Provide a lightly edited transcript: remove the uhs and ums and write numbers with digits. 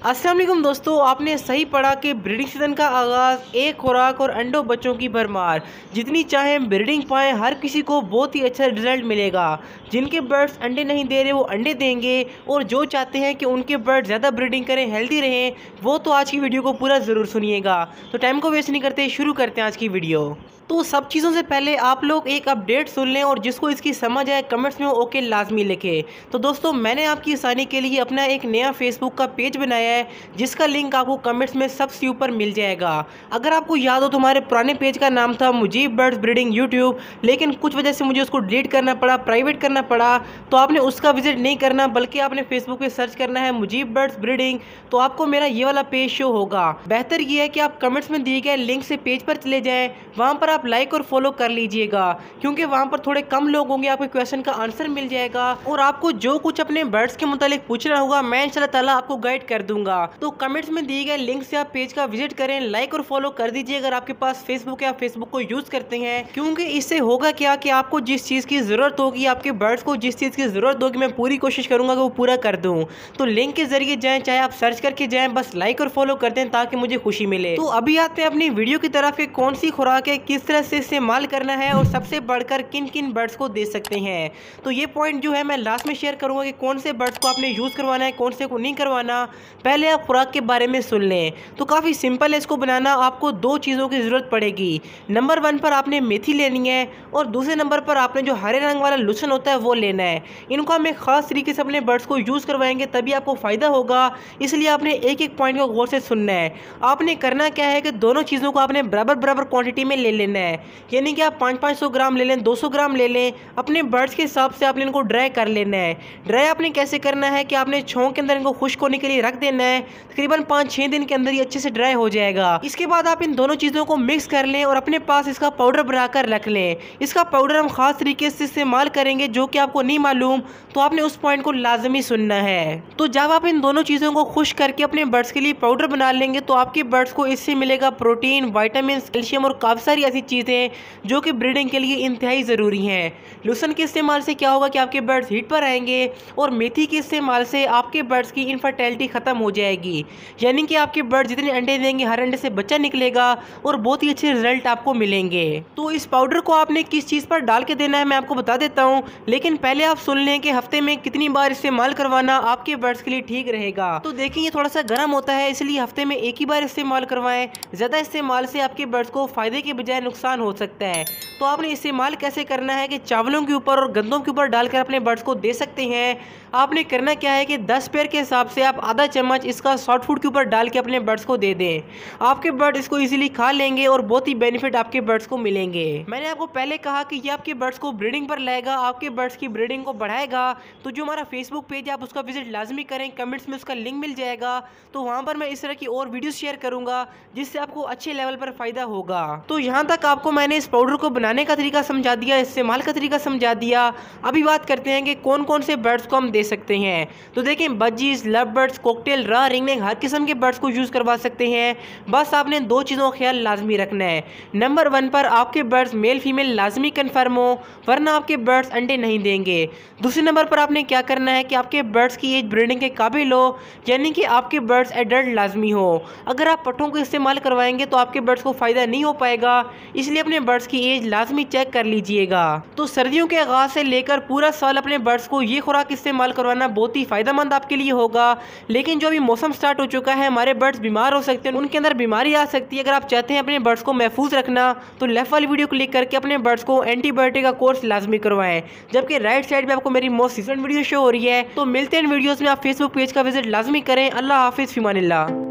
अस्सलाम वालेकुम दोस्तों, आपने सही पढ़ा कि ब्रीडिंग सीजन का आगाज़ एक खुराक और अंडों बच्चों की भरमार। जितनी चाहें ब्रीडिंग पाएँ, हर किसी को बहुत ही अच्छा रिजल्ट मिलेगा। जिनके बर्ड्स अंडे नहीं दे रहे वो अंडे देंगे, और जो चाहते हैं कि उनके बर्ड ज़्यादा ब्रीडिंग करें, हेल्दी रहें, वो तो आज की वीडियो को पूरा ज़रूर सुनिएगा। तो टाइम को वेस्ट नहीं करते, शुरू करते हैं आज की वीडियो। तो सब चीज़ों से पहले आप लोग एक अपडेट सुन लें, और जिसको इसकी समझ आए कमेंट्स में ओके लाजमी लिखे। तो दोस्तों, मैंने आपकी आसानी के लिए अपना एक नया फेसबुक का पेज बनाया है, जिसका लिंक आपको कमेंट्स में सबसे ऊपर मिल जाएगा। अगर आपको याद हो तो हमारे पुराने पेज का नाम था मुजीब बर्ड्स ब्रीडिंग यूट्यूब, लेकिन कुछ वजह से मुझे उसको डिलीट करना पड़ा, प्राइवेट करना पड़ा। तो आपने उसका विजिट नहीं करना, बल्कि आपने फेसबुक पे सर्च करना है मुजीब बर्ड्स ब्रीडिंग, तो आपको मेरा ये वाला पेज शो होगा। बेहतर ये है कि आप कमेंट्स में दिए गए लिंक से पेज पर चले जाएं, वहाँ पर आप लाइक और फॉलो कर लीजिएगा, क्योंकि वहाँ पर थोड़े कम लोग होंगे, आपके क्वेश्चन का आंसर मिल जाएगा, और आपको जो कुछ अपने बर्ड्स के मुतालिक पूछना होगा मैं इंशाल्लाह ताला आपको गाइड कर दूंगा। तो कमेंट्स में दिए गए लिंक से आप पेज का विजिट करें, लाइक और फॉलो कर दीजिए अगर आपके पास फेसबुक या फेसबुक को यूज करते हैं। क्योंकि इससे होगा क्या कि आपको जिस चीज़ की ज़रूरत होगी, आपके बर्ड्स को जिस चीज़ की ज़रूरत होगी, मैं पूरी कोशिश करूंगा कि वो पूरा कर दूँ। तो लिंक के जरिए जाएँ, चाहे आप सर्च करके जाएँ, बस लाइक और फॉलो कर दें ताकि मुझे खुशी मिले। तो अभी आते हैं अपनी वीडियो की तरफ कि कौन सी खुराक है, किस तरह से इस्तेमाल करना है, और सबसे बढ़कर किन किन बर्ड्स को दे सकते हैं। तो ये पॉइंट जो है मैं लास्ट में शेयर करूंगा कि कौन से बर्ड्स को आपने यूज़ करवाना है, कौन से को नहीं करवाना। पहले आप खुराक के बारे में सुन लें। तो काफ़ी सिंपल है इसको बनाना। आपको दो चीज़ों की ज़रूरत पड़ेगी। नंबर 1 पर आपने मेथी लेनी है, और दूसरे नंबर पर आपने जो हरे रंग वाला लूसन होता है वो लेना है। इनको हम एक ख़ास तरीके से अपने बर्ड्स को यूज़ करवाएंगे, तभी आपको फ़ायदा होगा। इसलिए आपने एक एक पॉइंट को गौर से सुनना है। आपने करना क्या है कि दोनों चीज़ों को आपने बराबर बराबर क्वांटिटी में ले लेना है, यानी कि आप 500-500 ग्राम ले लें, 200 ग्राम ले लें। अपने बर्ड्स के हिसाब से आपने इनको ड्राई कर लेना है। ड्राई आपने कैसे करना है कि आपने छोंक के अंदर इनको खुश्क होने के लिए रख देना है। तकरीबन 5-6 दिन के अंदर ये अच्छे से ड्राई हो जाएगा। इसके बाद आप इन दोनों चीज़ों को मिक्स कर लें और अपने पास इसका पाउडर बनाकर रख लें। इसका पाउडर हम खास तरीके से इस्तेमाल करेंगे, जो कि आपको नहीं मालूम, तो आपने उस पॉइंट को लाजमी सुनना है। तो जब आप इन दोनों चीज़ों को खुश करके अपने बर्ड्स के लिए पाउडर बना लेंगे, तो आपके बर्ड्स को इससे मिलेगा प्रोटीन, विटामिन, कैल्शियम और काफ़ी सारी ऐसी चीज़ें जो कि ब्रीडिंग के लिए इंतहाई ज़रूरी हैं। लूसन के इस्तेमाल से क्या होगा कि आपके बर्ड्स हीट पर आएंगे, और मेथी के इस्तेमाल से आपके बर्ड्स की इनफर्टिलिटी ख़त्म हो जाएगी, यानी कि आपके बर्ड जितने अंडे देंगे हर अंडे से बच्चा निकलेगा, और बहुत ही अच्छे रिजल्ट आपको मिलेंगे। तो इस पाउडर को आपने किस चीज़ पर डाल के देना है मैं आपको बता देता हूँ, लेकिन पहले आप सुन लें कि हफ्ते में कितनी बार इस्तेमाल करवाना आपके बर्ड्स के लिए ठीक रहेगा। तो देखिए, ये थोड़ा सा गर्म होता है, इसलिए हफ्ते में एक ही बार इस्तेमाल करवाएं। ज़्यादा इस्तेमाल से आपके बर्ड्स को फ़ायदे के बजाय नुकसान हो सकता है। तो आपने इस्तेमाल कैसे करना है कि चावलों के ऊपर और गंदों के ऊपर डालकर अपने बर्ड्स को दे सकते हैं। आपने करना क्या है कि 10 पेयर के हिसाब से आप आधा चम्मच इसका सॉफ्ट फूड के ऊपर डाल के अपने बर्ड्स को दे दें। आपके बर्ड इसको इजीली खा लेंगे, और बहुत ही बेनिफिट आपके बर्ड्स को मिलेंगे। मैंने आपको पहले कहा कि ये आपके बर्ड्स को ब्रीडिंग पर लाएगा, आपके बर्ड्स की ब्रीडिंग को बढ़ाएगा। तो जो हमारा फेसबुक पेज है आप उसका विजिट लाजमी करें, कमेंट्स में उसका लिंक मिल जाएगा। तो वहाँ पर मैं इस तरह की और वीडियो शेयर करूँगा, जिससे आपको अच्छे लेवल पर फ़ायदा होगा। तो यहाँ तक आपको मैंने इस पाउडर को बनाने का तरीका समझा दिया, इस्तेमाल का तरीका समझा दिया। अभी बात करते हैं कि कौन कौन से बर्ड्स को हम दे सकते हैं। तो देखें, बजीज, लव बर्ड्स, कॉकटेल, रॉ, रिंगनेक, हर किस्म के बर्ड्स को यूज़ करवा सकते हैं। बस आपने दो चीज़ों का ख्याल लाजमी रखना है। नंबर 1 पर आपके बर्ड्स मेल फीमेल लाजमी कन्फर्म हो, वरना आपके बर्ड्स अंडे नहीं देंगे। दूसरे नंबर पर आपने क्या करना है कि आपके बर्ड्स की एज ब्रीडिंग के काबिल हो, यानी कि आपके बर्ड्स एडल्ट लाजमी हो। अगर आप पट्टों को इस्तेमाल करवाएंगे तो आपके बर्ड्स को फ़ायदा नहीं हो पाएगा, इसलिए अपने बर्ड्स की एज लाजमी चेक कर लीजिएगा। तो सर्दियों के आगाज़ से लेकर पूरा साल अपने बर्ड्स को ये खुराक इस्तेमाल करवाना बहुत ही फ़ायदेमंद आपके लिए होगा। लेकिन जो अभी मौसम स्टार्ट हो चुका है, हमारे बर्ड्स बीमार हो सकते हैं, उनके अंदर बीमारी आ सकती है। अगर आप चाहते हैं अपने बर्ड्स को महफूज रखना, तो लेफ्ट वाली वीडियो क्लिक करके अपने बर्ड्स को एंटीबायोटिक का कोर्स लाजमी करवाएं। जबकि राइट साइड में आपको मेरी मोस्ट रिसेंट वीडियो शो हो रही है। तो मिलते हैं इन वीडियोज़ में। आप फेसबुक पेज का विजिट लाजमी करें। अल्लाह हाफिज़, फ़िमानिल्लाह।